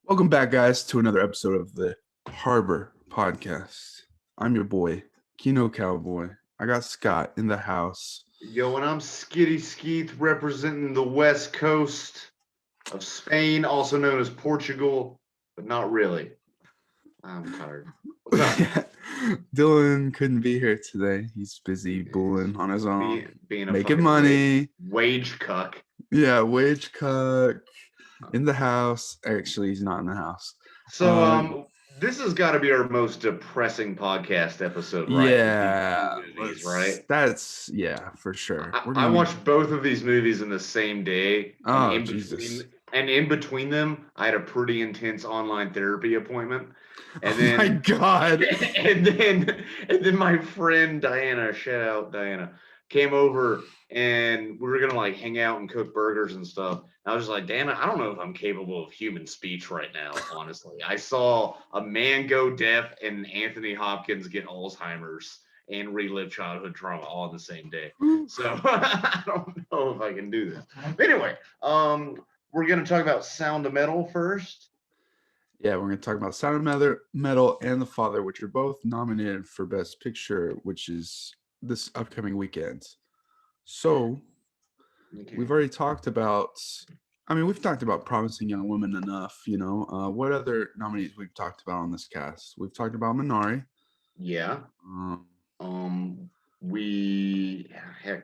Welcome back, guys, to another episode of the Harbor Podcast. I'm your boy, Kino Cowboy. I got Scott in the house. Yo, and I'm Skitty Skeeth representing the west coast of Spain, also known as Portugal, but not really. I'm tired. What's up? Dylan couldn't be here today. He's busy bulling on his own, Being a making fucking money. wage cuck. Yeah, wage cut in the house. Actually, he's not in the house. So, this has got to be our most depressing podcast episode, right? Yeah, Movies, right? That's for sure. I watched both of these movies in the same day. Oh, Jesus. And in between them, I had a pretty intense online therapy appointment. And Oh my God. and then my friend Diana, shout out Diana, came over and we were gonna like hang out and cook burgers and stuff. And I was just like, Diana, I don't know if I'm capable of human speech right now, honestly. I saw a man go deaf and Anthony Hopkins get Alzheimer's and relive childhood trauma all in the same day. So I don't know if I can do this. But anyway, we're gonna talk about Sound of Metal first. Yeah, we're going to talk about Sound of Metal and The Father, which are both nominated for Best Picture, which is this upcoming weekend. So, we've already talked about, we've talked about Promising Young Women enough, what other nominees we've talked about on this cast? We've talked about Minari. Yeah.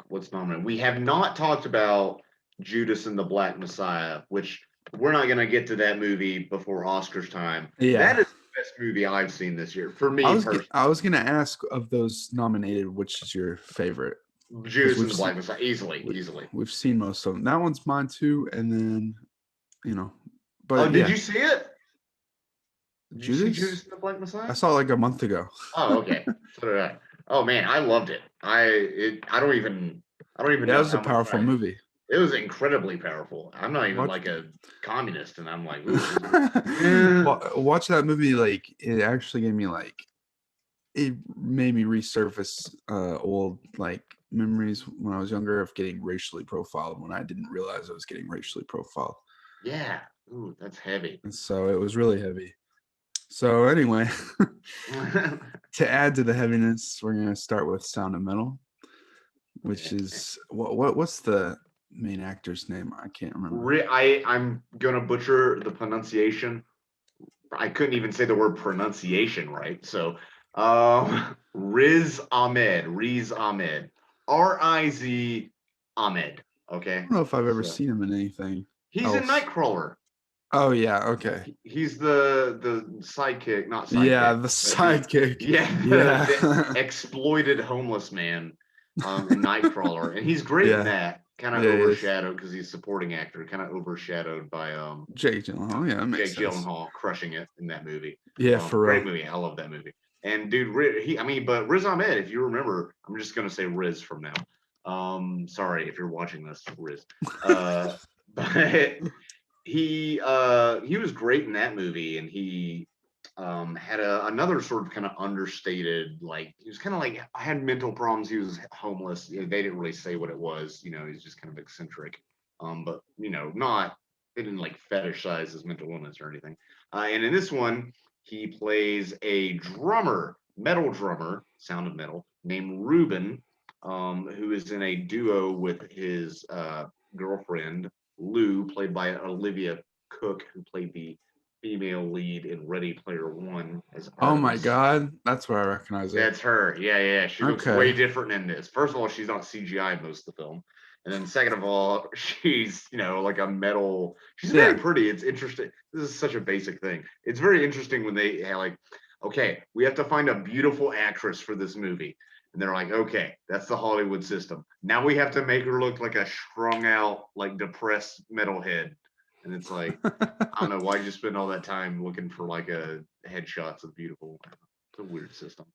What's nominated? We have not talked about Judas and the Black Messiah, which we're not going to get to that movie before Oscars time. Yeah. That is the best movie I've seen this year, for me personally. I was going to ask, of those nominated, which is your favorite? Judas and the Black Messiah, easily. We've seen most of them. That one's mine too, and then, but did you see it? Did Judas? you see Judas and the Black Messiah? I saw it like a month ago. Oh, okay. So did I. Oh man, I loved it. I don't even know. That was a powerful movie. It was incredibly powerful. I'm not even like a communist, and I'm like, watch that movie. Like, it actually gave me it made me resurface old memories when I was younger of getting racially profiled when I didn't realize I was getting racially profiled. Yeah. Ooh, that's heavy. And so it was really heavy. So anyway, to add to the heaviness, we're gonna start with Sound of Metal, which is what's the main actor's name? I can't remember. I'm gonna butcher the pronunciation. I couldn't even say the word pronunciation right. So, Riz Ahmed, Riz Ahmed. Okay. I don't know if I've ever seen him in anything. He's in Nightcrawler. Oh yeah, okay. He's the sidekick, not sidekick. Yeah, the sidekick. The exploited homeless man in Nightcrawler, and he's great in that. Kind of overshadowed because he's supporting actor, kind of overshadowed by Jake Gyllenhaal. Yeah, that makes Jake Gyllenhaal crushing it in that movie. Yeah, for real. Great movie. I love that movie. And dude, but Riz Ahmed, if you remember, I'm just gonna say Riz from now. Sorry if you're watching this, Riz. But he was great in that movie, and he had another sort of kind of understated, he was kind of like, I had mental problems, he was homeless. They didn't really say what it was, he's just kind of eccentric, but they didn't fetishize his mental illness or anything. And in this one, he plays a metal drummer, Sound of Metal, named Ruben, who is in a duo with his girlfriend Lou, played by Olivia Cook, who played the female lead in Ready Player One as Artemis. Oh my God, that's where I recognize it. That's her. Yeah. She looks way different in this. First of all, she's not CGI most of the film, and then second of all, she's like a metal. She's very pretty. It's interesting. This is such a basic thing. It's very interesting when they okay, we have to find a beautiful actress for this movie. And they're like, okay, that's the Hollywood system. Now we have to make her look like a strung out, depressed metalhead. And it's like, I don't know, why'd you spend all that time looking for a headshots of beautiful? It's a weird system.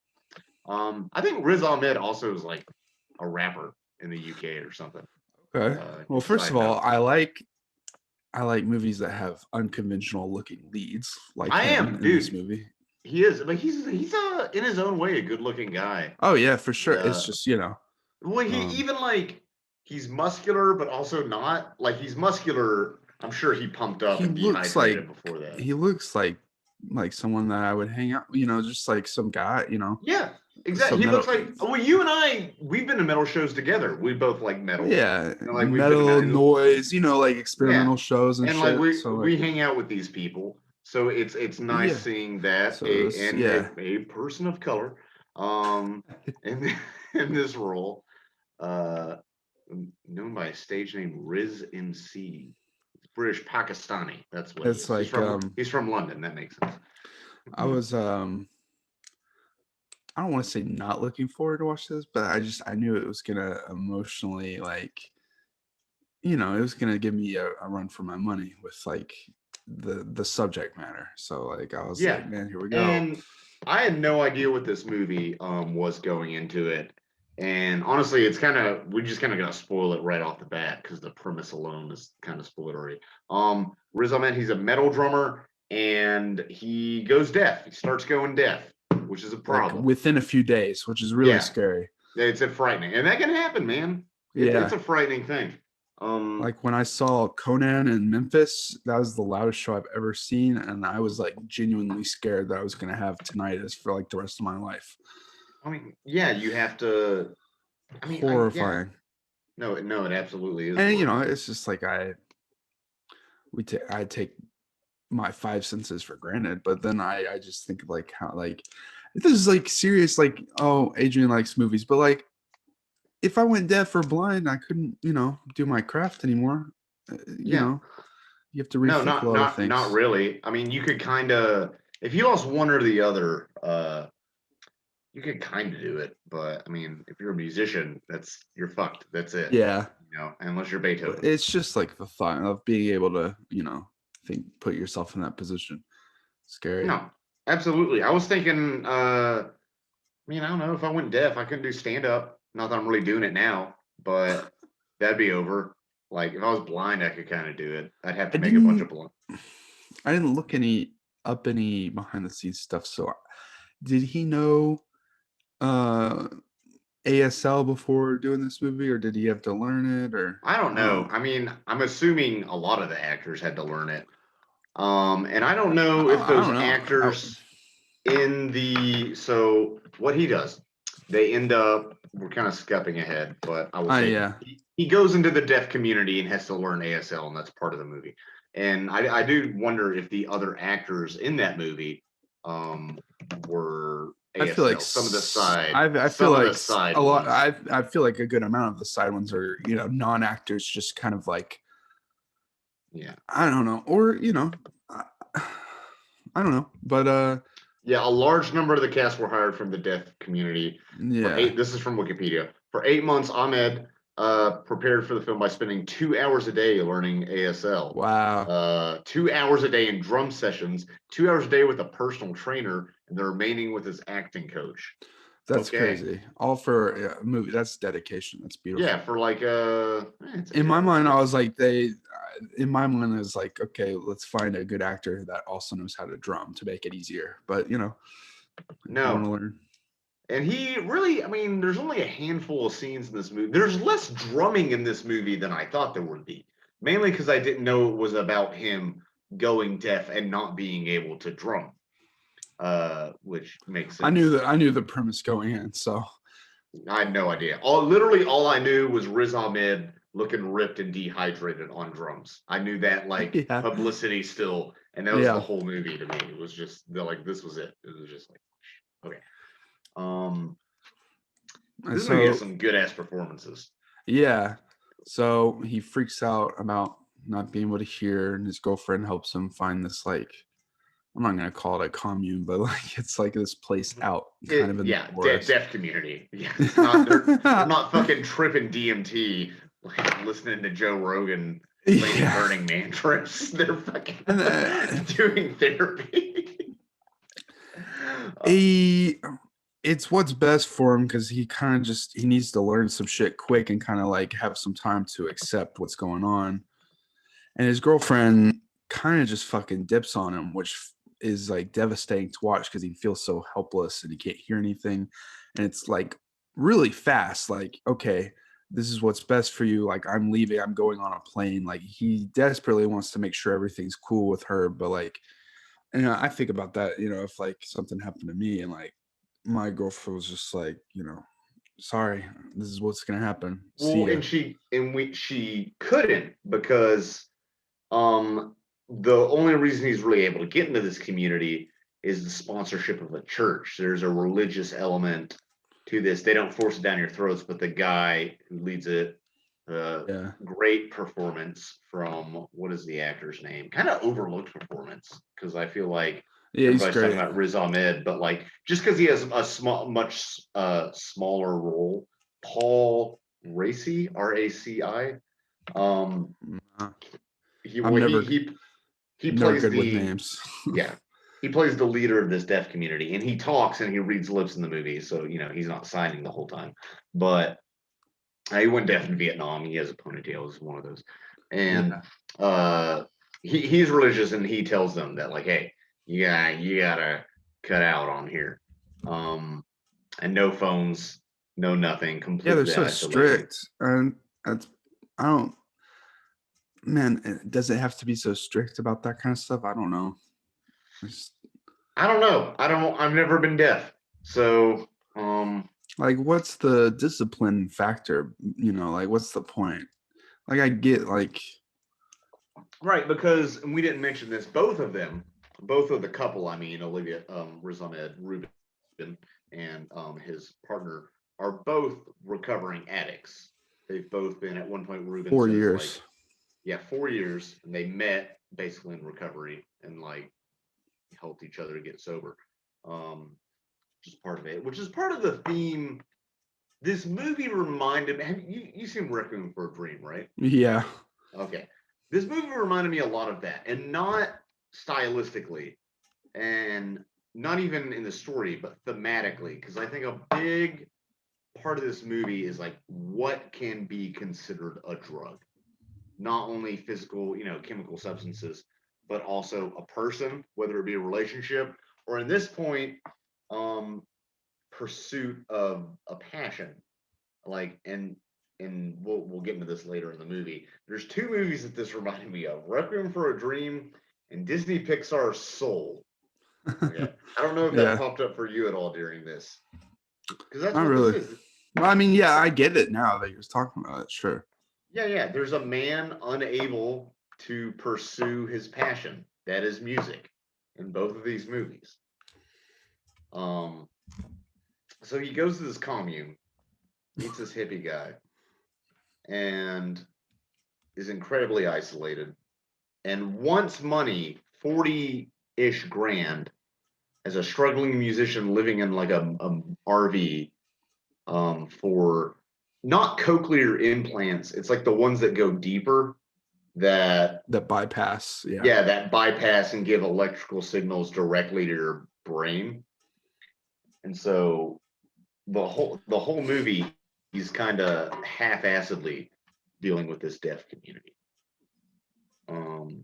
I think Riz Ahmed also is a rapper in the UK or something. Okay. Well, first of all, I like movies that have unconventional looking leads. In this movie. He is, but he's in his own way a good-looking guy. Oh yeah, for sure. It's just Well, he even he's muscular, but also not. He's muscular, I'm sure he pumped up he and looks dehydrated like before that. he looks like someone that I would hang out, just like some guy, Yeah, exactly. some He metal. looks like, well, you and I, we've been to metal shows together. We both like metal. Yeah, Like we've been to metal metal. noise, like Yeah, experimental shows and and like shit. we So like, we hang out with these people, so it's nice yeah. seeing that So this, yeah, a person of color, in in this role, uh, known by a stage name Riz MC. British Pakistani. That's what he it's is. like He's from London. That makes sense. I was I don't want to say not looking forward to watch this, but I knew it was gonna emotionally like, it was gonna give me a run for my money with like the subject matter. So like I was Yeah, like, man, here we go. and I had no idea what this movie was going into it. And honestly, it's kind of we just kind of gonna spoil it right off the bat because the premise alone is kind of spoilery. Riz Ahmed, he's a metal drummer and he goes deaf. He starts going deaf, which is a Like problem. within a few days, which is really Yeah, scary. it's a frightening, and that can happen, man. It's Yeah. a frightening thing. Like when I saw Conan in Memphis, that was the loudest show I've ever seen, and I was like genuinely scared that I was gonna have tinnitus for like the rest of my life. I mean, yeah, you have to. I mean, yeah, Horrifying. no, it absolutely is And horrifying. it's just like I take my five senses for granted, but then I just think of like how like this is like serious, like, oh, Adrian likes movies, but like if I went deaf or blind, I couldn't, do my craft anymore. Yeah, You have to no, rethink a lot of not things. really. I mean, you could kind of, if you lost one or the other, you could kind of do it. But I mean, if you're a musician, you're fucked. That's it. Yeah. Unless you're But Beethoven. it's just like the thought of being able to, put yourself in that position. Scary. No, absolutely. I was thinking, I mean, I don't know if I went deaf, I couldn't do stand up. Not that I'm really doing it now, but that'd be over. Like if I was blind, I could kind of do it. I'd have I to make a bunch of didn't blind. I didn't look any behind the scenes stuff. So did he know uh ASL before doing this movie, or did he have to learn it, or I don't I don't know. know. I mean, I'm assuming a lot of the actors had to learn it. And I don't know if I those don't know. actors in the so what he does, they end up we're kind of skipping ahead, but I will say Yeah. he goes into the deaf community and has to learn ASL, and that's part of the movie. And I do wonder if the other actors in that movie were I feel like ASL. I feel Some of like the side a lot. ones. I feel like a good amount of the side ones are non-actors, just kind of like, Yeah. I don't know, or I, I don't know, but Yeah, a large number of the cast were hired from the deaf community. For yeah, eight, this is from Wikipedia. For 8 months, Ahmed prepared for the film by spending 2 hours a day learning ASL. wow, 2 hours a day in drum sessions, 2 hours a day with a personal trainer, and the remaining with his acting coach. that's Okay. crazy. All for a movie. That's dedication. That's Yeah, beautiful. for like it's In 8 my hours. mind, I was like, in my mind, it was like, okay, let's find a good actor that also knows how to drum to make it easier. But if you want No. to learn, And he really, I mean, there's only a handful of scenes in this movie. There's less drumming in this movie than I thought there would be, mainly because I didn't know it was about him going deaf and not being able to drum, which makes sense. I knew the premise going in, so I had no idea. Literally, all I knew was Riz Ahmed looking ripped and dehydrated on drums. I knew that like yeah, publicity still, and that was the yeah. whole movie to me. It was just like this was it. It was just like okay. Um, And this movie has so some good ass performances. yeah, so he freaks out about not being able to hear, and his girlfriend helps him find this like, I'm not gonna call it a commune, but like it's like this place out kind of in the Yeah, forest. deaf community. Yeah, it's not they're not fucking tripping DMT, like listening to Joe Rogan planning Yeah. Burning Man trips. They're fucking And then doing therapy. it's what's best for him because he kind of just he needs to learn some shit quick and kind of like have some time to accept what's going on. And his girlfriend kind of just fucking dips on him, which is like devastating to watch because he feels so helpless and he can't hear anything. And it's like really fast. Like, okay, this is what's best for you. Like, I'm leaving, I'm going on a plane. Like, he desperately wants to make sure everything's cool with her. But like, and I think about that, if like something happened to me and like my girlfriend was just like, sorry, this is what's gonna happen. See Well, ya. she couldn't because the only reason he's really able to get into this community is the sponsorship of a church. There's a religious element to this. They don't force it down your throats, but the guy who leads it, Yeah. great performance from, what is the actor's name? Kind of overlooked performance, because I feel like Yeah, he's everybody's talking great. about Riz Ahmed, but like just because he has a much smaller role, Paul Raci, RACI. Um, Uh, he I'm well, never he never plays good with the names. yeah, he plays the leader of this deaf community, and he talks and he reads lips in the movie, so he's not signing the whole time. But he went deaf in Vietnam. He has a ponytail. Is one of those, and Yeah. he's religious, and he tells them that like, hey, you gotta cut out on here, and no phones, no nothing, Yeah, they're completely so isolated. strict. And that's I don't man, does it have to be so strict about that kind of stuff? I don't know. It's, I don't know. I've never been deaf, so like, what's the discipline factor? Like, what's the point? Like, I get like, right, because and we didn't mention this. Both of them, both of the couple, I mean, Olivia, Riz Ahmed, Ruben, and his partner are both recovering addicts. They've both been at one point. Ruben four says like, years. yeah, 4 years, and they met basically in recovery and like helped each other get sober. Which is part of it, which is part of the theme. This movie reminded me. Have you seen Requiem for a Dream, right? Yeah. Okay. This movie reminded me a lot of that, and not stylistically, and not even in the story, but thematically, because I think a big part of this movie is like what can be considered a drug. Not only physical, chemical substances, but also a person, whether it be a relationship or in this point, um, pursuit of a passion. Like, and we'll get into this later in the movie. There's two movies that this reminded me of: Requiem for a Dream and Disney Pixar's Soul. Okay, I don't know if that Yeah. popped up for you at all during this, because that's Not what this really. is. Well, I mean, yeah, I get it now that you're talking about it. Sure. Yeah. There's a man unable to pursue his passion, that is music, in both of these movies. Um, so he goes to this commune, meets this hippie guy, and is incredibly isolated and wants money, 40-ish grand, as a struggling musician living in like a RV, for not cochlear implants. It's like the ones that go deeper, that That bypass. Yeah. yeah, that bypass and give electrical signals directly to your brain. And so the whole movie, he's kind of half-assedly dealing with this deaf community.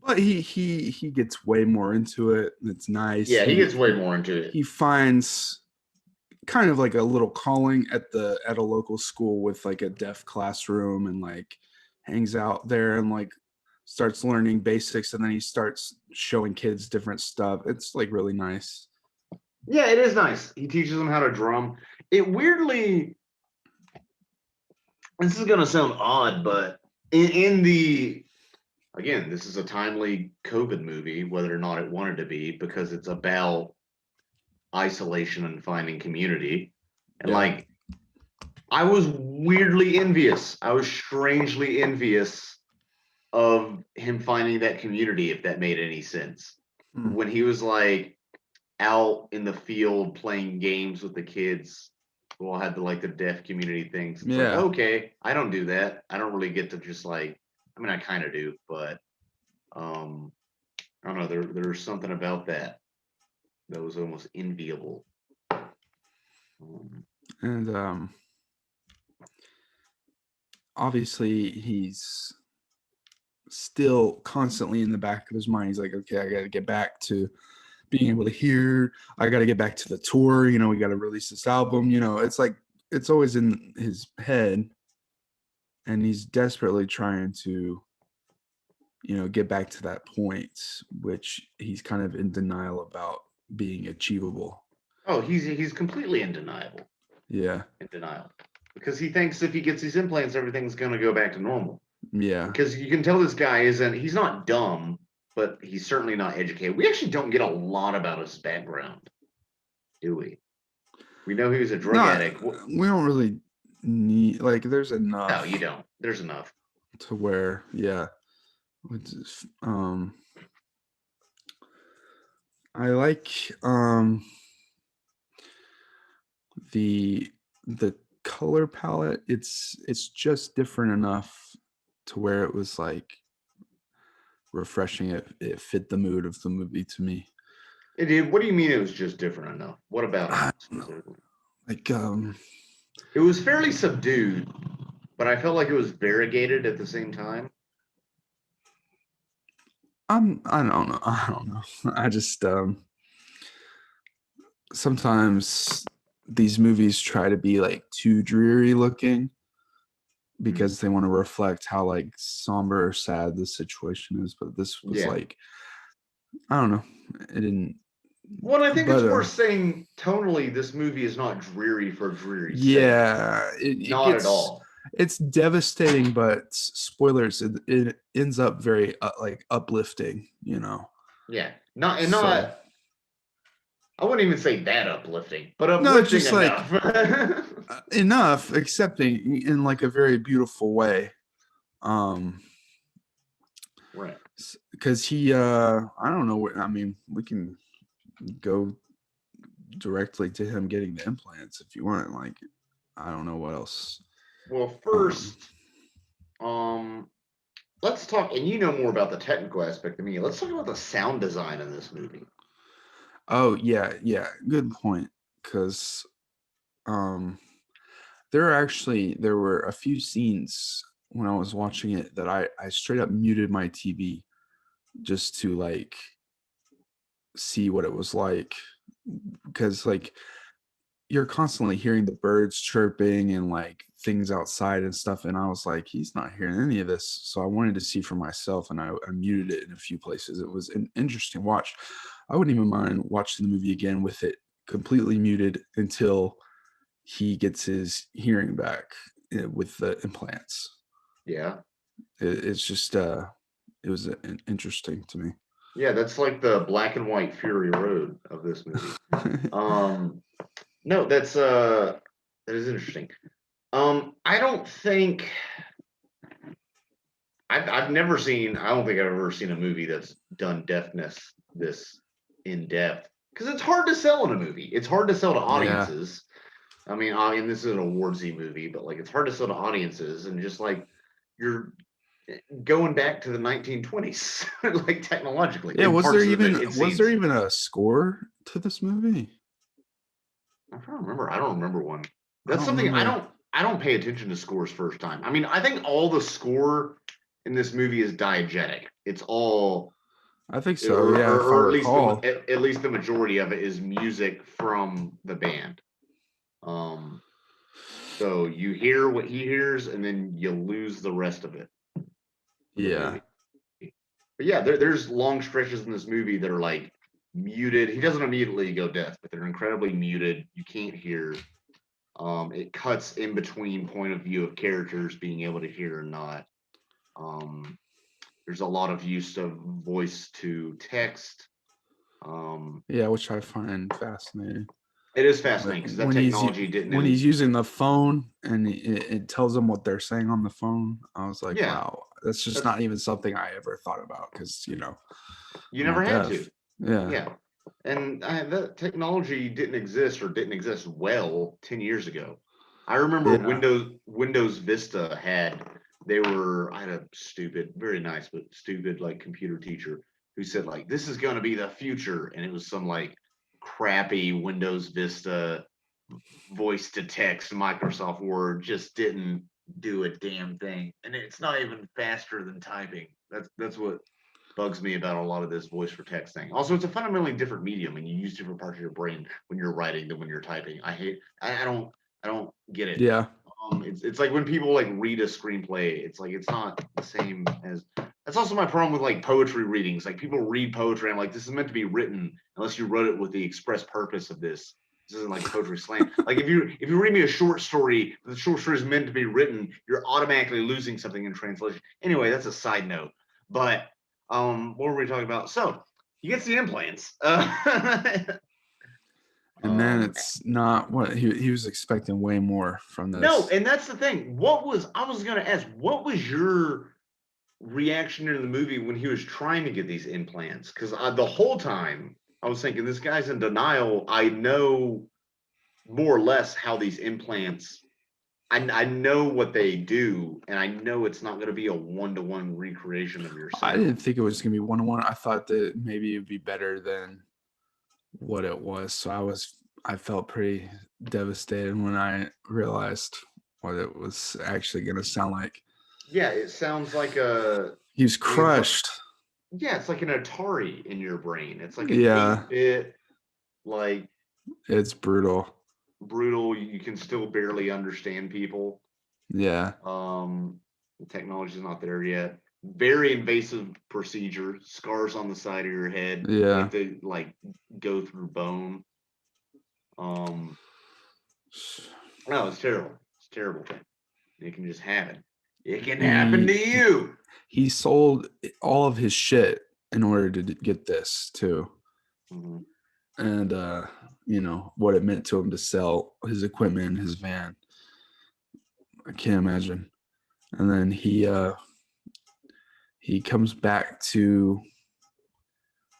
But he gets way more into it. It's nice. Yeah, he He gets way more into it. he finds kind of like a little calling at a local school with like a deaf classroom, and like hangs out there and like starts learning basics, and then he starts showing kids different stuff. It's like really nice. Yeah, it is nice. He teaches them how to drum. It weirdly, this is gonna sound odd, but in the again, this is a timely COVID movie, whether or not it wanted to be, because it's about isolation and finding community. And Yeah. like, I was weirdly envious. I was strangely envious of him finding that community, if that made any sense. Hmm. When he was like out in the field playing games with the kids who all had the deaf community things. It's like, Yeah. okay, I don't do that. I don't really get to just like, I mean, I kind of do, but um I don't know, there's something about that was almost enviable. And obviously he's still constantly in the back of his mind. He's like, okay, I got to get back to being able to hear. I got to get back to the tour. We got to release this album. It's like it's always in his head. and he's desperately trying to, get back to that point, which he's kind of in denial about being achievable. Oh, he's completely in denial. Yeah. In denial. Because he thinks if he gets these implants, everything's gonna go back to normal. Yeah. Because you can tell this guy he's not dumb, but he's certainly not educated. We actually don't get a lot about his background, do we? We know he was a drug addict. We don't really need, like, there's enough. No, you don't. There's enough. To where, yeah. I like the color palette. It's just different enough to where it was like refreshing. It fit the mood of the movie to me. It did. What do you mean it was just different enough? What about it specifically? Like it was fairly subdued, but I felt like it was variegated at the same time. I don't know. I don't know. I just sometimes these movies try to be like too dreary looking because they want to reflect how like somber or sad the situation is, but this was like, I don't know, it didn't. Well, I think it's worth saying tonally this movie is not dreary for dreary sake. Not at all. It's devastating, but spoilers, it ends up very like uplifting, Yeah, not I wouldn't even say that uplifting, but uplifting no, just enough. Like enough, accepting in like a very beautiful way. Right. Because he, I don't know. I mean, we can go directly to him getting the implants if you want. Like, I don't know what else. Well, first, let's talk, and you know more about the technical aspect than me. Let's talk about the sound design in this movie. Oh yeah, good point. Because there were a few scenes when I was watching it that I straight up muted my TV just to like see what it was like, because like you're constantly hearing the birds chirping and like things outside and stuff, and I was like, he's not hearing any of this, so I wanted to see for myself, and I muted it in a few places. It was an interesting watch. I wouldn't even mind watching the movie again with it completely muted until he gets his hearing back with the implants. Yeah, it's just it was interesting to me. Yeah, that's like the black and white Fury Road of this movie. No, that is interesting. I don't think I've never seen. I don't think I've ever seen a movie that's done deafness this in depth, because it's hard to sell in a movie. It's hard to sell to audiences. Yeah. I mean, this is an awardsy movie, but like it's hard to sell to audiences, and just like you're going back to the 1920s, like technologically. Yeah, was there even a score to this movie? I don't remember. I don't remember one. That's something I don't pay attention to scores first time. I mean, I think all the score in this movie is diegetic. It's all. I think so. Or at least the majority of it is music from the band. So you hear what he hears, and then you lose the rest of it. Yeah. But yeah, there's long stretches in this movie that are like muted. He doesn't immediately go deaf, but they're incredibly muted. You can't hear. It cuts in between point of view of characters being able to hear or not. There's a lot of use of voice to text. Yeah, which I find fascinating. It is fascinating because that technology didn't. When he's using the phone and it tells them what they're saying on the phone, I was like, wow, that's just not even something I ever thought about, because you never had to. Yeah. And that technology didn't exist well 10 years ago. I remember Windows Vista I had a stupid, very nice, but stupid like computer teacher who said like, this is going to be the future. And it was some like crappy Windows Vista voice to text Microsoft Word, just didn't do a damn thing. And it's not even faster than typing. That's what bugs me about a lot of this voice for text thing. Also, it's a fundamentally different medium, and you use different parts of your brain when you're writing than when you're typing. I don't get it. Yeah. It's like when people like read a screenplay, it's like it's not the same as. That's also my problem with like poetry readings. Like people read poetry, I'm like, this is meant to be written unless you wrote it with the express purpose of this. This isn't like poetry slam. Like if you read me a short story, the short story is meant to be written, you're automatically losing something in translation. Anyway, that's a side note. But what were we talking about? So he gets the implants. And then it's not what he was expecting way more from this. No, and that's the thing. I was gonna ask, what was your reaction in the movie when he was trying to get these implants? Because the whole time I was thinking, this guy's in denial. I know more or less how these implants. I know what they do, and I know it's not going to be a one-to-one recreation of yourself. I didn't think it was going to be one-to-one. I thought that maybe it'd be better than what it was. So I felt pretty devastated when I realized what it was actually going to sound like. Yeah, it sounds like he was crushed. Yeah, it's like an Atari in your brain. It's like a 8-bit, like it's brutal. You can still barely understand people. Yeah. The technology's not there yet. Very invasive procedure, scars on the side of your head. Yeah. You have to like go through bone. No, it's terrible. It's terrible. You can just have it. It can happen to you. He sold all of his shit in order to get this too. Mm-hmm. And you know what it meant to him to sell his equipment, his van. I can't imagine. And then he comes back to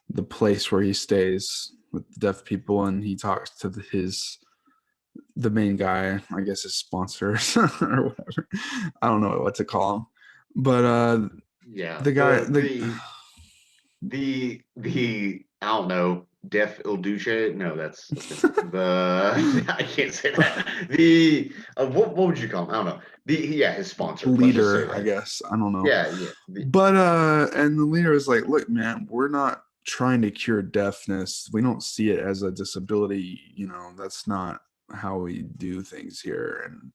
the place where he stays with the deaf people, and he talks to the main guy, I guess his sponsors or whatever. I don't know what to call him, but yeah, the guy, the I don't know, Def Il Duce. No, that's the I can't say that. The what would you call him? I don't know. His sponsor, leader, I guess. I don't know. Yeah. But and the leader is like, look, man, we're not trying to cure deafness. We don't see it as a disability. You know, that's not how we do things here. And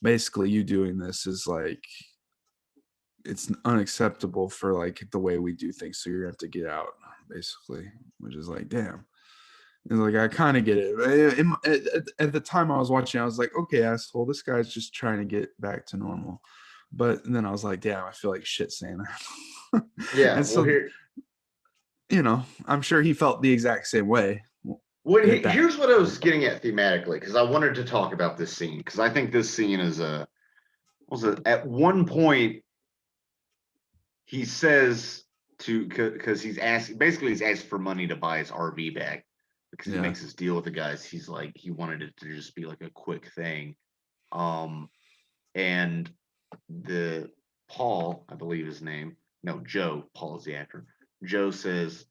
basically, you doing this is like, it's unacceptable for like the way we do things. So you're gonna have to get out, basically, which is like, damn. And like, I kind of get it. At the time I was watching, I was like, okay, asshole, this guy's just trying to get back to normal. But then I was like, damn, I feel like shit saying that. Yeah. And so, you know, I'm sure he felt the exact same way. Well, here's what I was getting at thematically, because I wanted to talk about this scene, because I think this scene is at one point he says because he's asked for money to buy his RV back, because he makes this deal with the guys. He's like, he wanted it to just be like a quick thing. And the Paul, I believe his name, no, Joe, Paul is the actor. Joe says,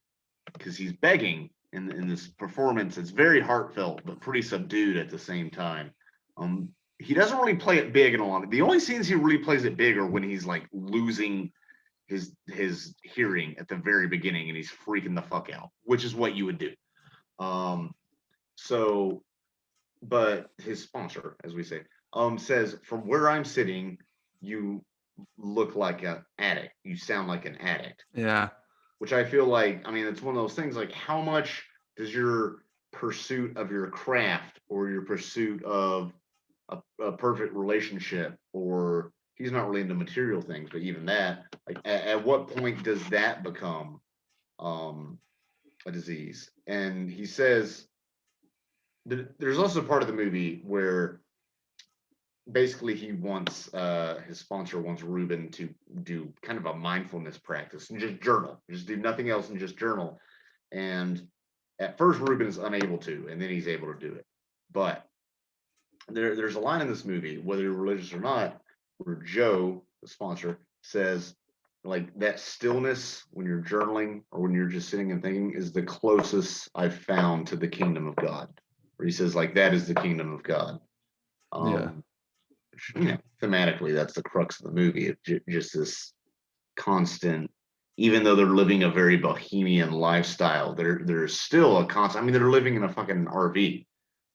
because he's begging in this performance, it's very heartfelt, but pretty subdued at the same time. He doesn't really play it big in a lot of the only scenes he really plays it big are when he's like losing his hearing at the very beginning and he's freaking the fuck out, which is what you would do. But his sponsor, as we say, says, from where I'm sitting, you look like an addict. You sound like an addict. Yeah. Which I feel like, I mean, it's one of those things, like, how much does your pursuit of your craft or your pursuit of a perfect relationship, or he's not really into material things, but even that, like, at what point does that become a disease? And he says, there's also part of the movie where basically he wants his sponsor wants Ruben to do kind of a mindfulness practice and just journal, just do nothing else and just journal. And at first Ruben is unable to, and then he's able to do it. But there's a line in this movie, whether you're religious or not, where Joe, the sponsor, says, like, that stillness when you're journaling or when you're just sitting and thinking is the closest I've found to the kingdom of God. Where he says, like, that is the kingdom of God. You know, thematically, that's the crux of the movie. It's just this constant, even though they're living a very bohemian lifestyle, there's still a constant. I mean, they're living in a fucking RV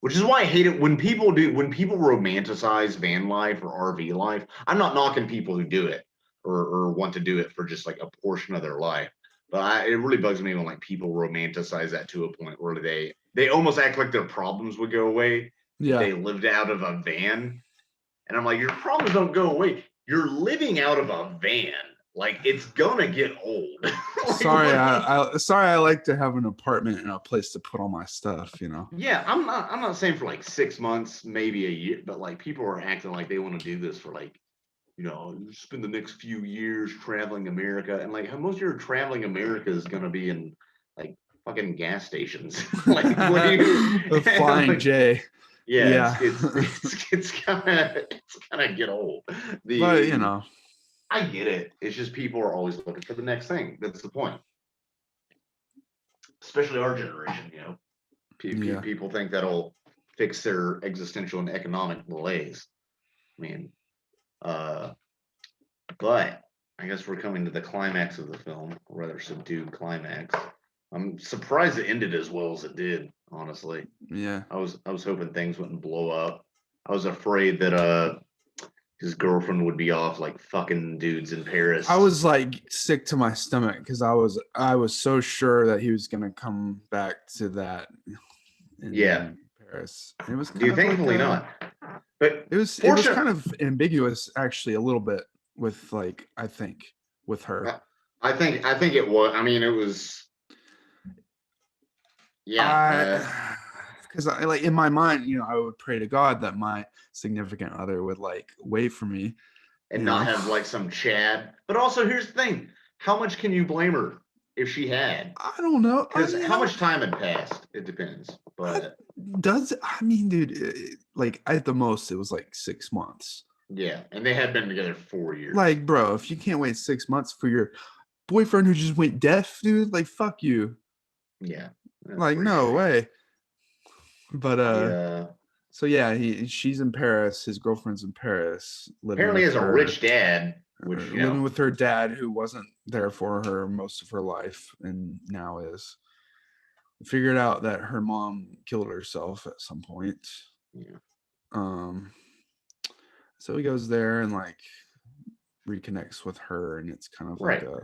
Which is why I hate it when people romanticize van life or RV life. I'm not knocking people who do it or want to do it for just like a portion of their life. But it really bugs me when like people romanticize that to a point where they almost act like their problems would go away if Yeah. they lived out of a van. And I'm like, your problems don't go away. You're living out of a van. Like it's gonna get old. Like, Sorry, I like to have an apartment and a place to put all my stuff, you know. yeah, I'm not saying for like 6 months, maybe a year, but like people are acting like they want to do this for like, spend the next few years traveling America. And like how most of your traveling America is gonna be in like fucking gas stations. Like what do you The Flying like, J. yeah, Yeah. it's kind of get old. But I get it. It's just people are always looking for the next thing. That's the point. Especially our generation, yeah. people think that'll fix their existential and economic malaise. I mean, but I guess we're coming to the climax of the film, a rather subdued climax. I'm surprised it ended as well as it did, honestly. Yeah. I was hoping things wouldn't blow up. I was afraid that his girlfriend would be off like fucking dudes in Paris. I was like sick to my stomach because I was so sure that he was gonna come back to that in Paris. It was kind of thankfully like not. But it was kind of ambiguous actually a little bit with like I think with her. I think it was. I mean, it was. Yeah. Because I like in my mind, I would pray to God that my significant other would like wait for me And not have like some Chad. But also, here's the thing: how much can you blame her if she had? I don't know. Because how much time had passed? It depends. But I mean, dude, like at the most, it was like 6 months. Yeah, and they had been together 4 years. Like, bro, if you can't wait 6 months for your boyfriend who just went deaf, dude, like, fuck you. Yeah. Like, no way. But yeah. So yeah, she's in Paris. His girlfriend's in Paris. Apparently, as a rich dad, which living with her dad, who wasn't there for her most of her life, and now is. Figured out that her mom killed herself at some point. Yeah. So he goes there and like reconnects with her, and it's kind of like a.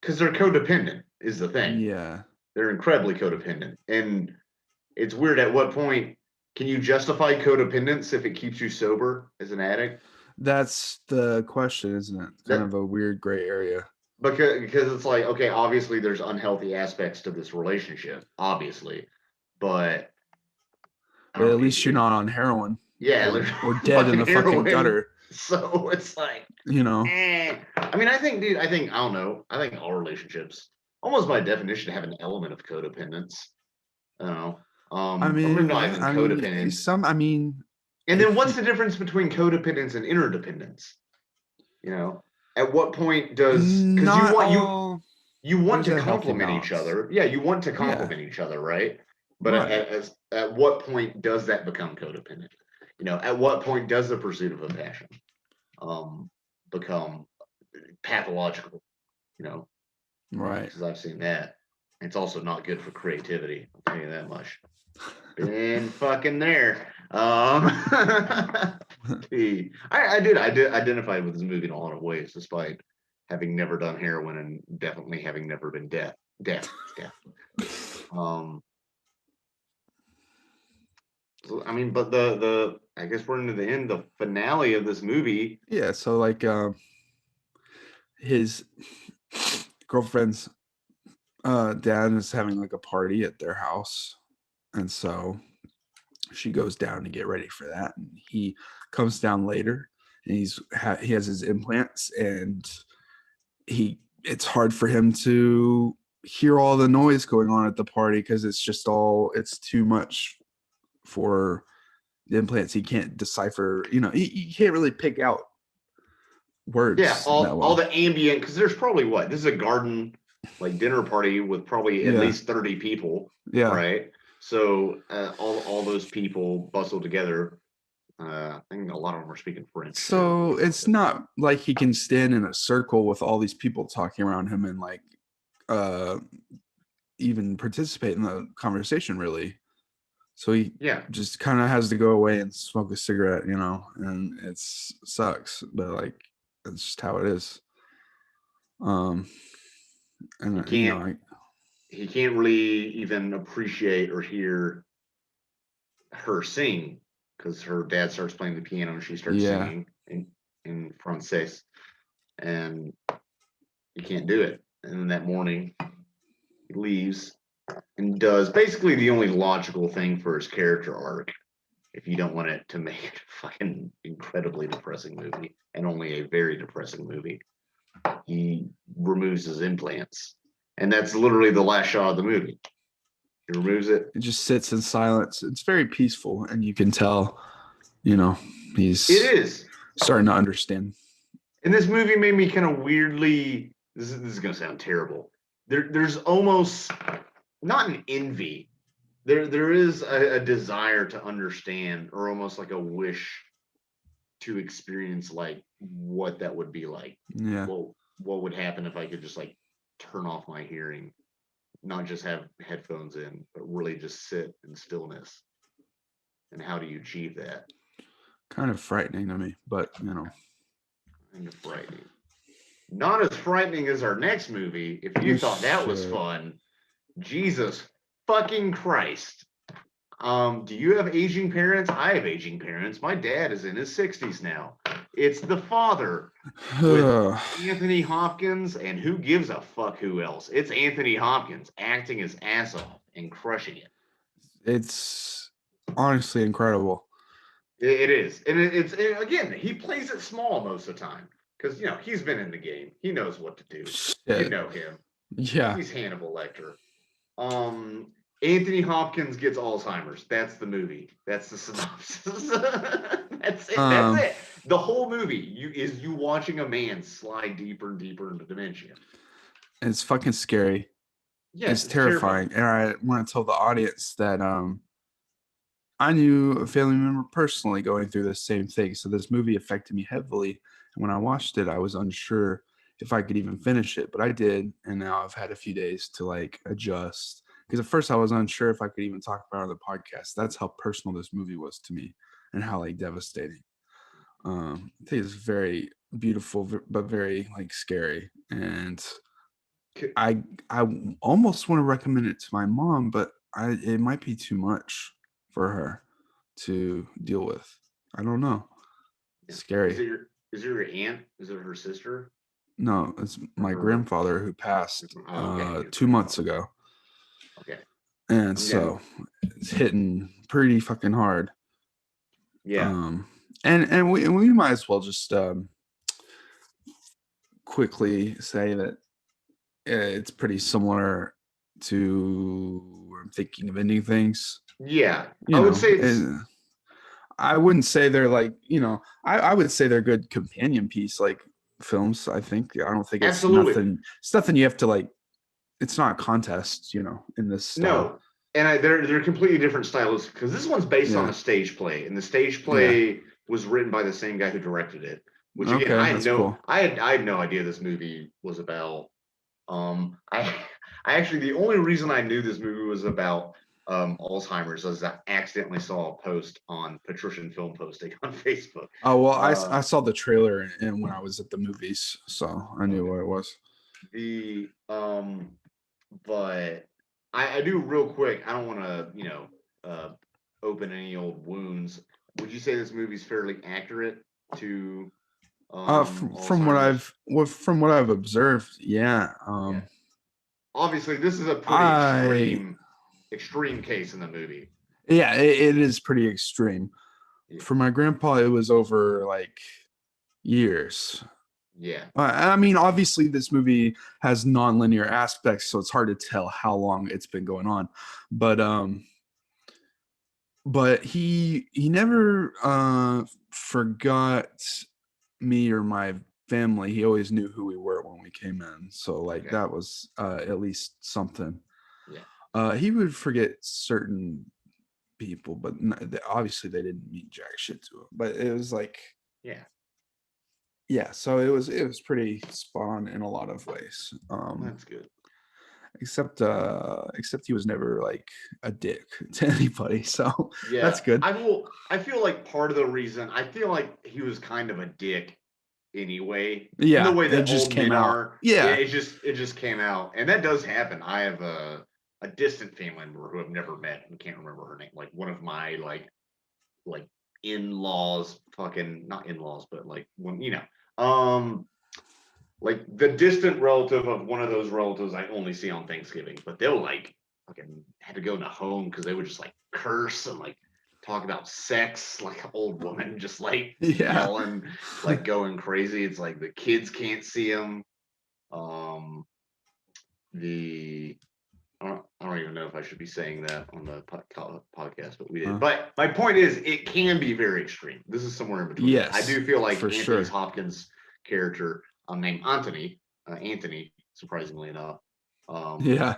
Because they're codependent is the thing. Yeah. They're incredibly codependent, and it's weird. At what point can you justify codependence if it keeps you sober as an addict? That's the question, isn't it? Kind of a weird gray area. Because it's like, okay, obviously there's unhealthy aspects to this relationship, obviously, but at least you're not on heroin. Yeah, or dead in the fucking gutter. So it's like, I mean, I think I don't know. I think all relationships, almost by definition, have an element of codependence. I don't know. I mean, not even codependent. And then what's the difference between codependence and interdependence? At what point does because you want to complement each other? Yeah, you want to complement each other, right? But at what point does that become codependent? At what point does the pursuit of a passion become pathological? Right? Because I've seen that. It's also not good for creativity. I'll tell you that much. Been fucking there. I did identify with this movie in a lot of ways, despite having never done heroin and definitely having never been deaf. I mean, but the I guess we're into the end, the finale of this movie. Yeah, so like his girlfriend's dad is having like a party at their house, and so she goes down to get ready for that, and he comes down later, and he has his implants, and it's hard for him to hear all the noise going on at the party because it's too much for the implants. He can't decipher, he can't really pick out words. Yeah, all the ambient, because there's probably this is a garden like dinner party with probably at least 30 people. Yeah. Right. So all those people bustle together. I think a lot of them are speaking French. So it's not like he can stand in a circle with all these people talking around him and like even participate in the conversation, really. So he Yeah. just kind of has to go away and smoke a cigarette, and it sucks, but like that's just how it is. Um, He and can't he can't really even appreciate or hear her sing because her dad starts playing the piano and she starts yeah, singing in francais, and he can't do it. And then that morning he leaves and does basically the only logical thing for his character arc if you don't want it to make it a fucking incredibly depressing movie and only a very depressing movie. He removes his implants. And that's literally the last shot of the movie. He removes it. it just sits in silence. It's very peaceful, and you can tell, he's It is. starting to understand. And this movie made me kind of weirdly. This is gonna sound terrible. There's almost not an envy. There is a desire to understand, or almost like a wish to experience like what that would be like. Yeah, What would happen if I could just like turn off my hearing, not just have headphones in, but really just sit in stillness. And how do you achieve that? kind of frightening to me, but Kind of frightening. Not as frightening as our next movie. If you thought that was fun, Jesus fucking Christ. Do you have aging parents? I have aging parents. My dad is in his 60s now. It's The Father with Anthony Hopkins, and who gives a fuck who else? It's Anthony Hopkins acting his ass off and crushing it. It's honestly incredible. It is, and again, he plays it small most of the time because he's been in the game. He knows what to do. Shit. You know him. Yeah. He's Hannibal Lecter. Anthony Hopkins gets Alzheimer's. That's the movie. That's the synopsis. That's it. That's it. The whole movie you watching a man slide deeper and deeper into dementia. It's fucking scary. Yes, it's terrifying. And I want to tell the audience that I knew a family member personally going through the same thing. So this movie affected me heavily. And when I watched it, I was unsure if I could even finish it, but I did. And now I've had a few days to like adjust. Because at first I was unsure if I could even talk about it on the podcast. That's how personal this movie was to me and how like devastating. I think it's very beautiful, but very like scary. And I almost want to recommend it to my mom, but it might be too much for her to deal with. I don't know. Yeah. Scary. Is it your aunt? Is it her sister? No, it's my grandfather who passed 2 months ago. Okay. And so it's hitting pretty fucking hard. Yeah. And we might as well just quickly say that it's pretty similar to I'm thinking of ending things. Yeah. I would say I wouldn't say they're like, I would say they're good companion piece like films. I don't think it's nothing you have to like, it's not a contest, in this style. No. And they're completely different styles because this one's based on a stage play, and the stage play was written by the same guy who directed it. Which again, I had no idea this movie was about. I actually, the only reason I knew this movie was about Alzheimer's is I accidentally saw a post on Patrician Film Posting on Facebook. Oh well, I saw the trailer and when I was at the movies, so I knew what it was. But I do real quick. I don't want to open any old wounds. Would you say this movie's fairly accurate to from what I've observed, yeah. Obviously, this is a pretty extreme case in the movie. Yeah, it is pretty extreme. Yeah. For my grandpa, it was over like years. Yeah. I mean, obviously, this movie has non-linear aspects, so it's hard to tell how long it's been going on. But he never forgot me or my family. He always knew who we were when we came in, so like that was at least something. Yeah. He would forget certain people, but obviously they didn't mean jack shit to him. But it was like, yeah. So it was pretty spot on in a lot of ways. That's good. except he was never like a dick to anybody, so that's Yeah, good. I feel like part of the reason I feel like he was kind of a dick anyway, in the Yeah, way it that just old men came out. are. Yeah, Yeah. it just came out, and that does happen. I have a distant family member who I've never met and can't remember her name. Like one of my like in-laws, fucking not in-laws, but like when like the distant relative of one of those relatives I only see on Thanksgiving, but they'll like fucking had to go in the home because they would just like curse and like talk about sex, like an old woman just like Yeah. yelling, like going crazy. It's like the kids can't see them. Um, the I don't even know if I should be saying that on the podcast, but we did. But my point is, it can be very extreme. This is somewhere in between that. I Yes, do feel for like Anthony sure. Hopkins' character, named Anthony, surprisingly enough, um, Yeah.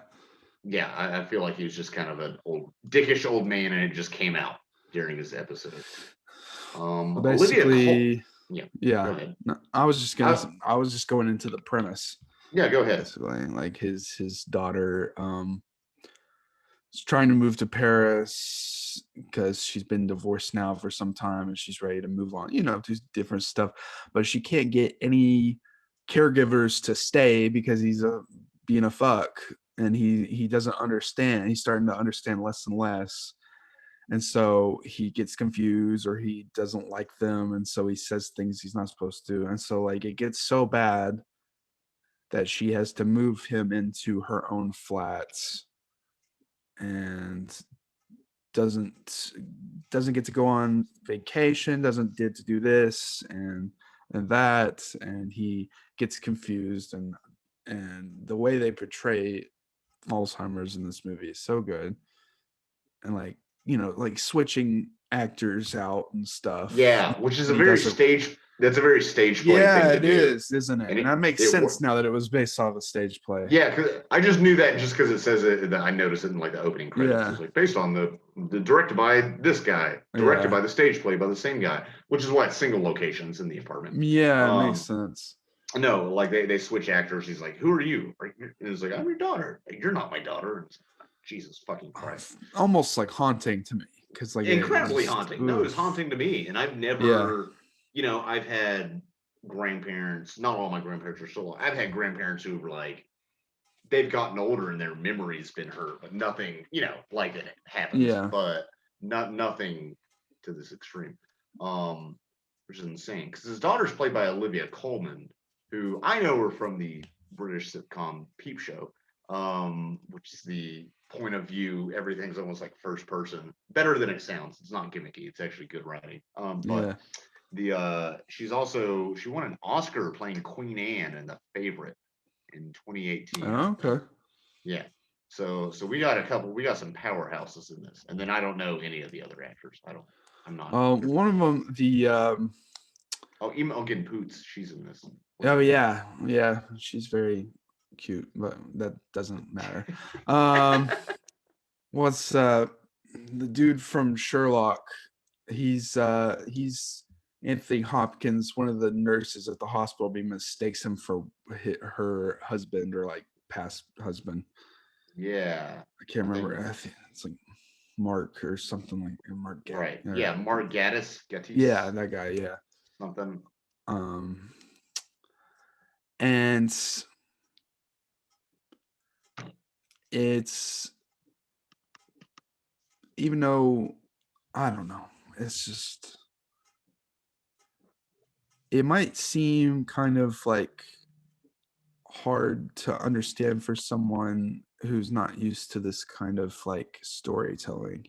yeah, I feel like he was just kind of an old dickish old man, and it just came out during this episode. Olivia Cole, Basically, yeah, go yeah. ahead. No, I, I was just going into the premise. yeah, go ahead. Basically, like his daughter is trying to move to Paris because she's been divorced now for some time and she's ready to move on, do different stuff. But she can't get any caregivers to stay because he's being a fuck, and he doesn't understand. He's starting to understand less and less. And so he gets confused or he doesn't like them. And so he says things he's not supposed to. And so like it gets so bad that she has to move him into her own flats and doesn't doesn't get to go on vacation, doesn't get to do this and that, and he gets confused. And the way they portray Alzheimer's in this movie is so good. And like, like switching actors out and stuff Yeah, which is when a he very does it. stage. That's a very stage play Yeah, thing to it do, is, isn't it? and And that makes it sense worked. now that it was based off a stage play. Yeah, because I just knew that just because it says it. That I noticed it in like the opening credits. Yeah. It's like based on the directed by this guy, directed Yeah. by the stage play by the same guy, which is why it's single locations in the apartment. Yeah, it makes Um, sense. no, like they switch actors. He's like, "Who are you?" And it's like, "I'm your daughter." Like, "You're not my daughter." And it's like, Jesus fucking Christ. Almost like haunting to me because like it Incredibly just haunting. No, it was oof. haunting to me, and I've Yeah. never, I've had grandparents. Not all my grandparents are still alive. I've had grandparents who were like, they've gotten older and their memory's been hurt, but nothing, like it happens, Yeah. but nothing to this extreme, which is insane. Because his daughter's played by Olivia Colman, who I know her from the British sitcom Peep Show, which is the point of view. Everything's almost like first person, better than it sounds. It's not gimmicky. It's actually good writing. But Yeah. she won an Oscar playing Queen Anne in The Favorite in 2018. Oh, okay. Yeah. So we got some powerhouses in this. And then I don't know any of the other actors. I'm not 100%. One of them, the Oh, Imogen Poots, she's in this. oh yeah, yeah, she's very cute, but that doesn't matter. Um, what's the dude from Sherlock? He's Anthony Hopkins, one of the nurses at the hospital. He mistakes him for her husband or like past husband. Yeah. I can't I think remember. I think it's like Mark or something like Mark. right. Or, Yeah, Mark Gatiss, yeah, that guy. Yeah. something. Um, and it's, even though I don't know, it's just, it might seem kind of like hard to understand for someone who's not used to this kind of like storytelling.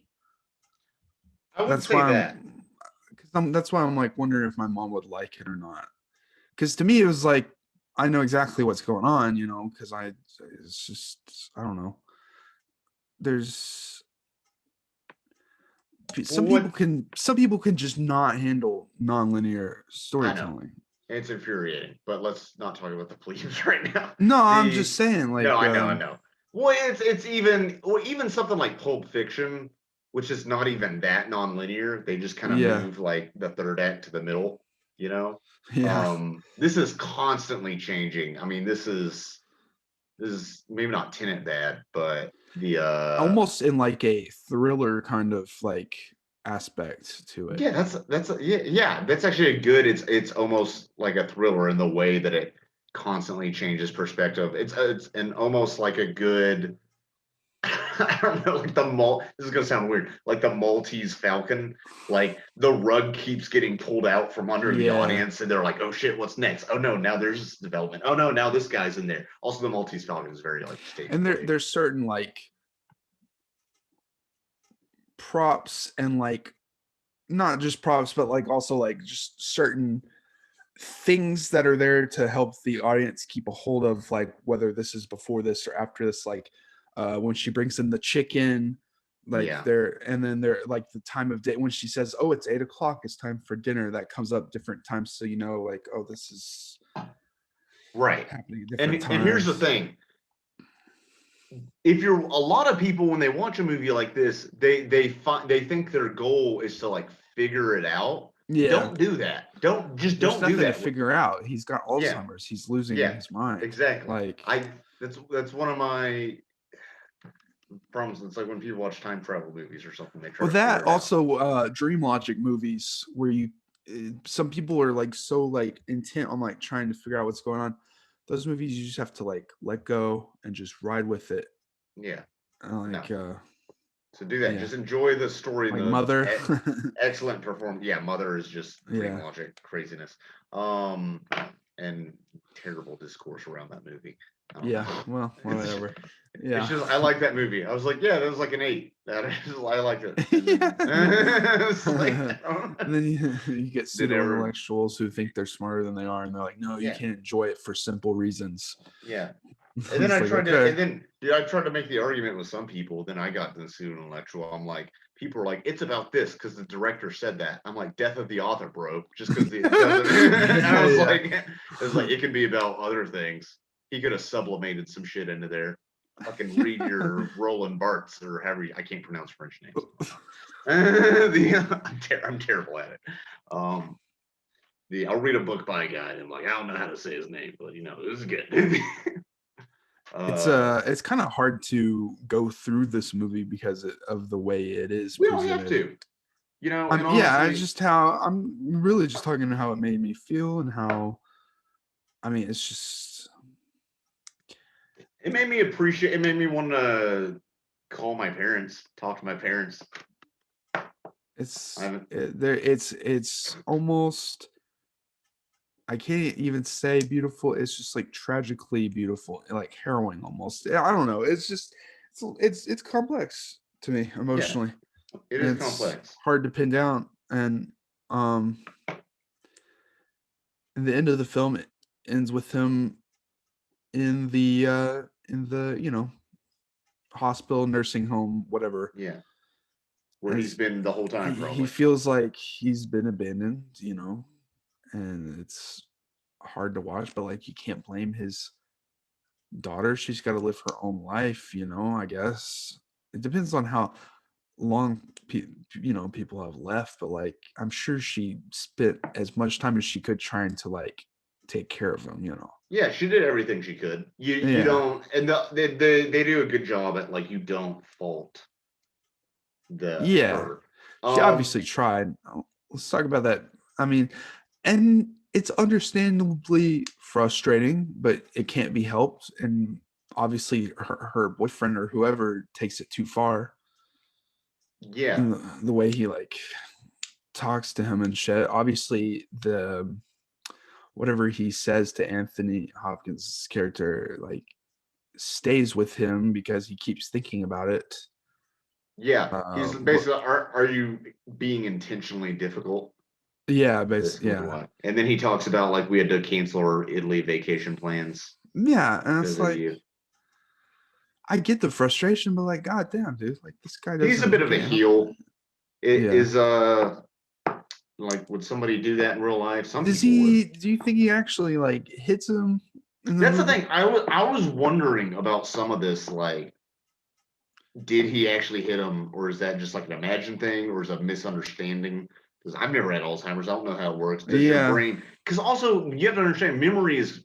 I would That's say why that. that's why I'm like wondering if my mom would like it or not. Because to me, it was like I know exactly what's going on, because it's just, I don't know. There's Well, what some people can just not handle nonlinear I know. storytelling. It's infuriating, but let's not talk about the plebes right now. No, I'm The just saying, No, like, I know. Well, it's even something like Pulp Fiction, which is not even that nonlinear. They just kind of yeah, move like the third act to the middle, you know. yeah, This is constantly changing. I mean, this is this is maybe not Tenet bad, but the almost in like a thriller kind of like aspect to it. yeah, that's actually a good. It's almost like a thriller in the way that it constantly changes perspective. It's an almost like a good. I don't know, like This is gonna sound weird, like the Maltese Falcon. Like the rug keeps getting pulled out from under the Yeah, audience, and they're like, "Oh shit, what's next? Oh no, now there's this development. Oh no, now this guy's in there." Also, the Maltese Falcon is very like stage and play. there's certain like props and like not just props, but like also like just certain things that are there to help the audience keep a hold of like whether this is before this or after this, like when she brings in the chicken, like Yeah, they're and then they're like the time of day when she says, oh, it's 8 o'clock, it's time for dinner, that comes up different times, so you know like, oh, this is right. happening at And different here's the times. thing: if you're a lot of people when they watch a movie like this, they think their goal is to like figure it out. Yeah, Don't do that. there's Don't do nothing to that. figure out, he's got Yeah, Alzheimer's, he's losing yeah, his mind, exactly. like I that's one of my problems. It's like when people watch time travel movies or something, they try well, to figure that it out. also dream logic movies where you some people are like so like intent on like trying to figure out what's going on. Those movies you just have to like let go and just ride with it. Yeah, no. Like So do that. yeah, Just enjoy the story and like the Mother. excellent performance. Yeah, Mother is just dream Yeah, logic craziness. Um, and terrible discourse around that movie. I don't yeah. know. Well, It's whatever. it's Yeah. just I like that movie. I was like, yeah, that was like an 8. I liked it. And Yeah. then it's like And then you get then pseudo ever intellectuals who think they're smarter than they are, and they're like, no, you yeah, can't enjoy it for simple reasons. yeah. And then It's like, okay. I tried to make the argument with some people. Then I got to the pseudo intellectual. I'm like, people are like, it's about this because the director said that. I'm like, death of the author, bro. Just because it doesn't. I was Yeah, like, it can be about other things. He could have sublimated some shit into there. Fucking read your Roland Barthes or however I can't pronounce French names. I'm terrible at it. Um, I'll read a book by a guy and I'm like, I don't know how to say his name, but this is good. uh, it's kind of hard to go through this movie because of the way it is we don't have presented. to, and Yeah, it's honestly, just how I'm really just talking how it made me feel and how I mean it's just it made me appreciate. It made me want to call my parents, talk to my parents. I haven't. it's almost I can't even say beautiful. It's just like tragically beautiful, like harrowing almost. I don't know. It's just it's complex to me Yeah, emotionally. it And is it's complex. hard to pin down. And um, and the end of the film ends with him in the hospital, nursing home, whatever. Yeah, where he's As been the whole time, he probably. feels like he's been abandoned, and it's hard to watch, but like you can't blame his daughter. She's got to live her own life, I guess. It depends on how long people have left, but like I'm sure she spent as much time as she could trying to like take care of him. Yeah, she did everything she could. You Yeah. don't, and they do a good job at like you don't fault the Yeah. her. She Um, obviously tried. Let's talk about that. I mean, and it's understandably frustrating, but it can't be helped. And obviously, her boyfriend or whoever takes it too far. yeah, And the way he like talks to him and shit. Obviously, the whatever he says to Anthony Hopkins' character like stays with him because he keeps thinking about it. yeah. He's But basically, are you being intentionally difficult? yeah, Basically, yeah, why. And then he talks about like we had to cancel our Italy vacation plans yeah, and because it's of like you. I get the frustration, but like, god damn, dude, like this guy He's a doesn't bit of a get it. heel. It Yeah. is like would somebody do that in real life? Some Does people would. he? Do you think he actually like hits him in the That's the movie? thing. I was wondering about some of this. Like, did he actually hit him, or is that just like an imagined thing, or is it a misunderstanding? Because I've never had Alzheimer's. I don't know how it works. Does your Yeah. brain? Because also you have to understand, memory is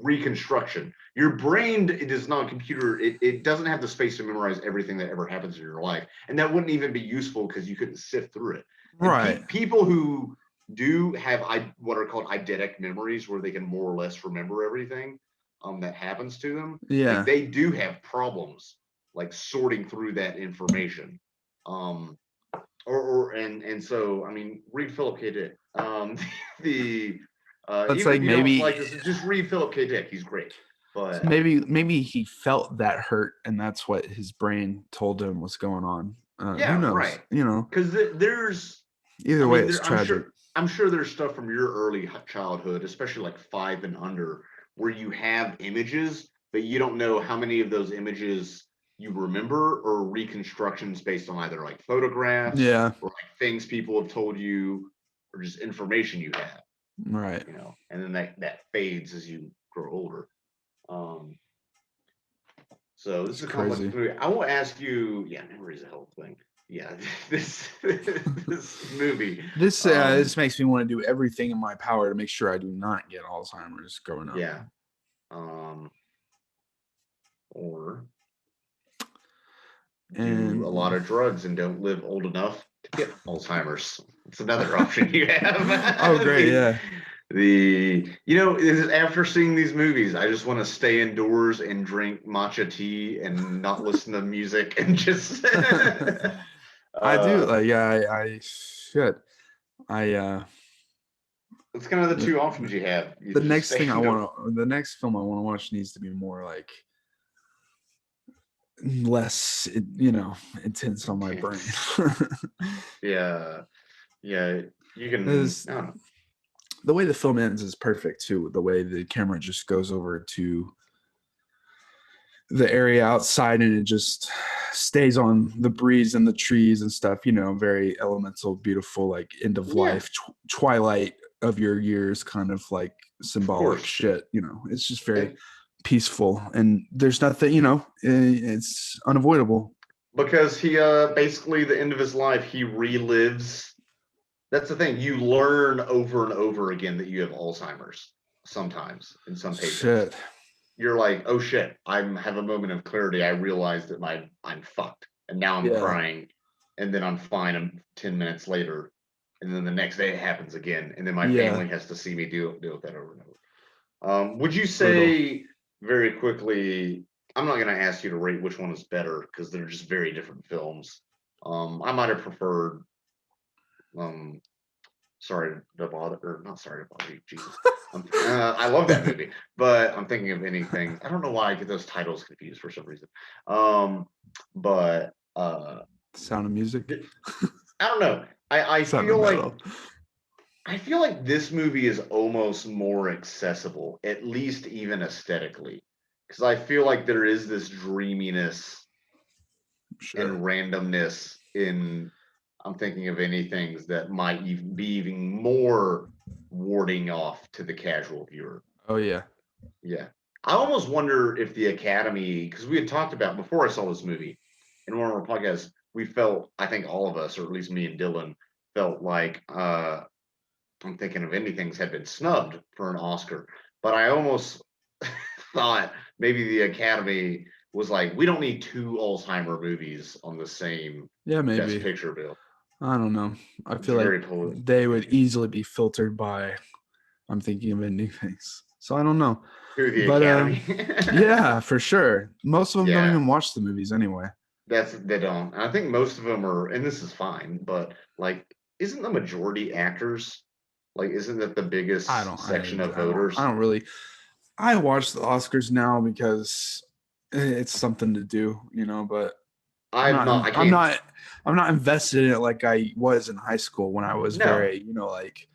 reconstruction. Your brain, it is not a computer. It doesn't have the space to memorize everything that ever happens in your life, and that wouldn't even be useful because you couldn't sift through it. And Right. people who do have what are called eidetic memories, where they can more or less remember everything that happens to them, like Yeah. they do have problems like sorting through that information. Um, and so I mean, read Philip K. Dick. The It's even like if you don't maybe like this, just read Philip K. Dick. He's great. But maybe he felt that hurt, and that's what his brain told him was going on. Who yeah, knows? right. You know, Because there's, I either way, mean, it's tragic. I'm sure there's stuff from your early childhood, especially like 5 and under, where you have images, but you don't know how many of those images you remember or reconstructions based on either like photographs Yeah. or like things people have told you or just information you have, Right. and then that fades as you grow older. Um, so this It's is a complex crazy. movie. I will ask you, yeah, memory is a hell of a thing. Yeah, this movie. This makes me want to do everything in my power to make sure I do not get Alzheimer's growing up. Yeah. Or do And a lot of drugs and don't live old enough to get Alzheimer's. It's another option you have. oh, great, yeah. After seeing these movies, I just want to stay indoors and drink matcha tea and not listen to music and just. I do like yeah. I should. I It's kind of the two options you have. You the just next stay thing indoors. the next film I want to watch needs to be more like less, intense on my brain. Yeah, yeah. You can. Because I don't know. the way the film ends is perfect too. The way the camera just goes over to the area outside and it just stays on the breeze and the trees and stuff, very elemental, beautiful, like end of Yeah, life, twilight of your years kind of like of symbolic course. shit. It's just very And peaceful and there's nothing, it's unavoidable. because he basically the end of his life he relives. That's the thing. You learn over and over again that you have Alzheimer's sometimes in some patients. Shit. You're like, oh shit, I have a moment of clarity. I realize that I'm fucked. And now I'm Yeah. crying. And then I'm fine 10 minutes later. And then the next day it happens again. And then my Yeah. family has to see me deal with that over and over. Would you Brutal. say very quickly, I'm not going to ask you to rate which one is better because they're just very different films. I might have preferred sorry to bother, or not sorry to bother you, Jesus. I love that movie, but I'm thinking of anything. I don't know why I get those titles confused for some reason. But Sound of Music. I don't know. I Sound feel of like Metal. I feel like this movie is almost more accessible, at least even aesthetically, because I feel like there is this dreaminess Sure. and randomness in. I'm thinking of any things that might even be even more warding off to the casual viewer. Oh yeah. Yeah. I almost wonder if the Academy, because we had talked about before I saw this movie in one of our podcasts, we felt, I think all of us, or at least me and Dylan, felt like I'm thinking of anything's had been snubbed for an Oscar. But I almost thought maybe the Academy was like, we don't need 2 Alzheimer movies on the same Yeah, Best maybe. Picture bill. I don't know. I It's feel like very they would easily be filtered by I'm thinking of ending things. So I don't know. through the But Academy. yeah, for sure. Most of them don't Yeah, even watch the movies anyway. they don't. And I think most of them are, and this is fine, but like, isn't the majority actors? Like, isn't that the biggest section of I voters? don't really I watch the Oscars now because it's something to do, but I'm I'm not not. I I'm can't. not I'm not invested in it like I was in high school when I was No. very, like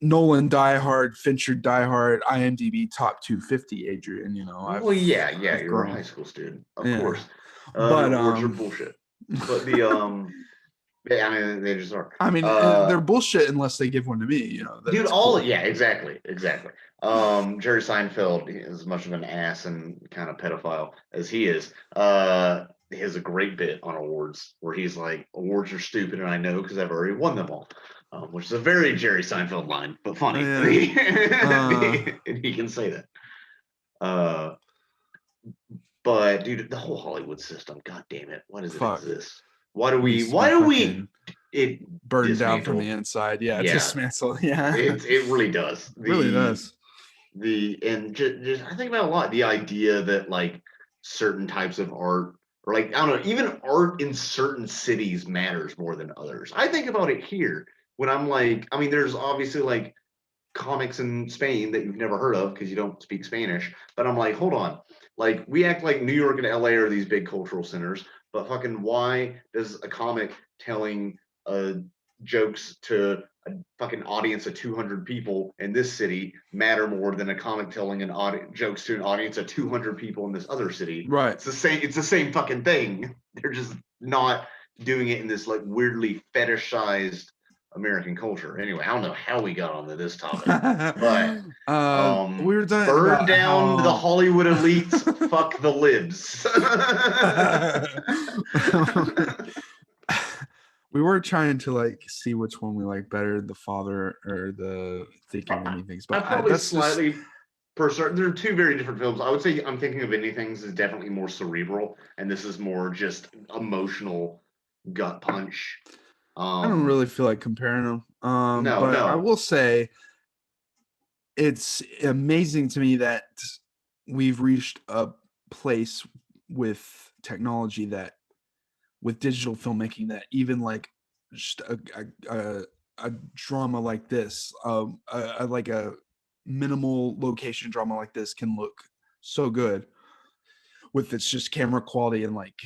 Nolan diehard, Fincher diehard, IMDb top 250 Adrian, Well, yeah, I've you're a grown. high school student, of Yeah. course. Your But awards are bullshit. But I mean, they just are. I mean, they're bullshit unless they give one to me, then Dude, it's cool. yeah, exactly. Jerry Seinfeld, as much of an ass and kind of pedophile as he is, he has a great bit on awards where he's like, awards are stupid, and I know because I've already won them all. Which is a very Jerry Seinfeld line, but funny. Yeah. And he can say that. Uh, but dude, the whole Hollywood system, god damn it, why does it Fuck. exist? Why do Needs to why be do we fucking it burned down from the dismantle? inside. Yeah, Yeah, dismantle. Yeah, it really does. really does. And just I think about it a lot, the idea that like certain types of art or like I don't know, even art in certain cities matters more than others. I think about it here when I'm like, I mean, there's obviously like comics in Spain that you've never heard of because you don't speak Spanish. But I'm like, hold on. Like, we act like New York and LA are these big cultural centers, but fucking why does a comic telling jokes to a fucking audience of 200 people in this city matter more than a comic telling an jokes to an audience of 200 people in this other city? Right. It's the same. It's the same fucking thing. They're just not doing it in this like weirdly fetishized American culture. Anyway, I don't know how we got onto this topic, but We were talking burn about down the how Hollywood elites, fuck the libs. we were trying to like see which one we like better, the father or the thinking of anything. I But probably that's just slightly per certain. They're two very different films. I would say I'm thinking of anything is definitely more cerebral, and this is more just emotional gut punch. I don't really feel like comparing them. No, But I no. will say it's amazing to me that we've reached a place with technology that with digital filmmaking that even like just a drama like this, like a minimal location drama like this can look so good with its just camera quality and like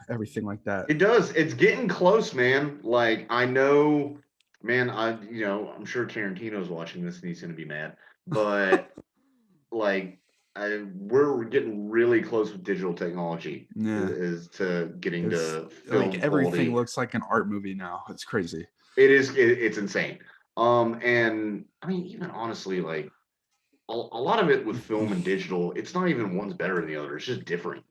everything like that. It does. It's getting close, man. Like I know, man. I'm sure Tarantino's watching this and he's gonna be mad. But like, we're getting really close with digital technology. Yeah, Is to getting it's to like film everything quality. looks like an art movie now. It's crazy. It is. It's insane. And I mean, even honestly, like a lot of it with film and digital, it's not even one's better than the other. It's just different.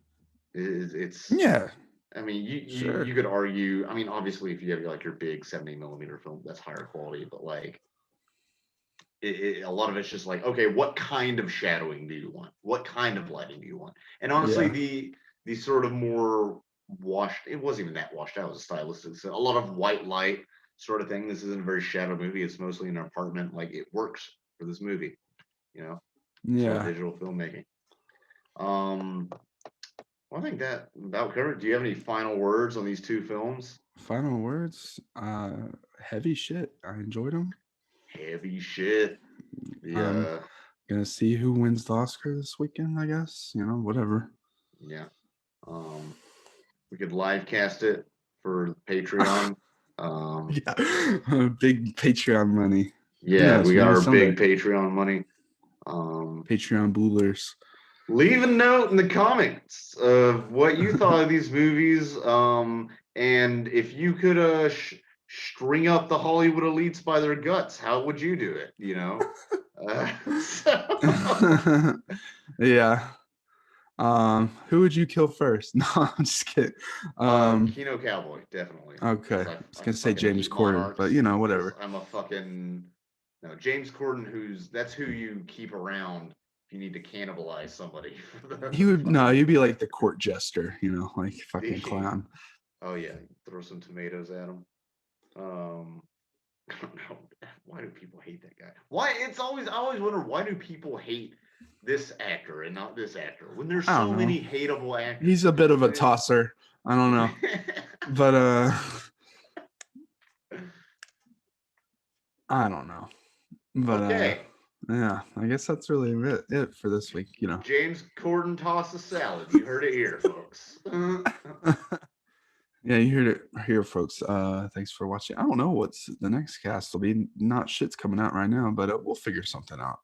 It's Yeah, I mean, sure. you could argue. I mean, obviously, if you have like your big 70 millimeter film, that's higher quality. But like, a lot of it's just like, okay, what kind of shadowing do you want? What kind of lighting do you want? And honestly, Yeah. the sort of more washed. It wasn't even that washed out. It was stylistic. So a lot of white light sort of thing. This isn't a very shadow movie. It's mostly an apartment. Like it works for this movie. You know, sort of Yeah. digital filmmaking. Um, well, I think that about covered. Do you have any final words on these two films? Final words. Heavy shit. I enjoyed them. Heavy shit. The I'm gonna see who wins the Oscar this weekend. I guess whatever. yeah. We could live cast it for Patreon. Yeah, big Patreon money. Who Yeah, knows? we got Maybe our someday. big Patreon money. Patreon boolers. Leave a note in the comments of what you thought of these movies. And if you could string up the Hollywood elites by their guts, how would you do it? Yeah. Who would you kill first? No, I'm just kidding. Kino Cowboy, definitely. Okay. Because I was I gonna say fucking James hate Corden, but monarchs. Because whatever. I'm a fucking no James Corden. That's who you keep around if you need to cannibalize somebody for He the would no, fucking. you'd be like the court jester, like fucking The, clown. oh yeah, throw some tomatoes at him. Um, I don't know. Why do people hate that guy? Why? I always wonder why do people hate this actor and not this actor when there's I don't so know. many hateable actors. He's a bit of a tosser. I don't know. But I don't know. But Okay. yeah, I guess that's really it for this week, James Corden toss a salad. You heard it here, folks. Yeah, you heard it here, folks. Thanks for watching. I don't know what's the next cast will be. Not shit's coming out right now, but we'll figure something out.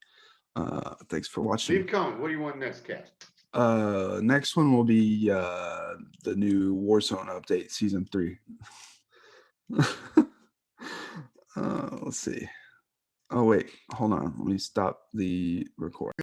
Thanks for watching. Leave a comment. What do you want next cast? Next one will be the new Warzone update, season 3. Let's see. Oh wait, hold on. Let me stop the recording.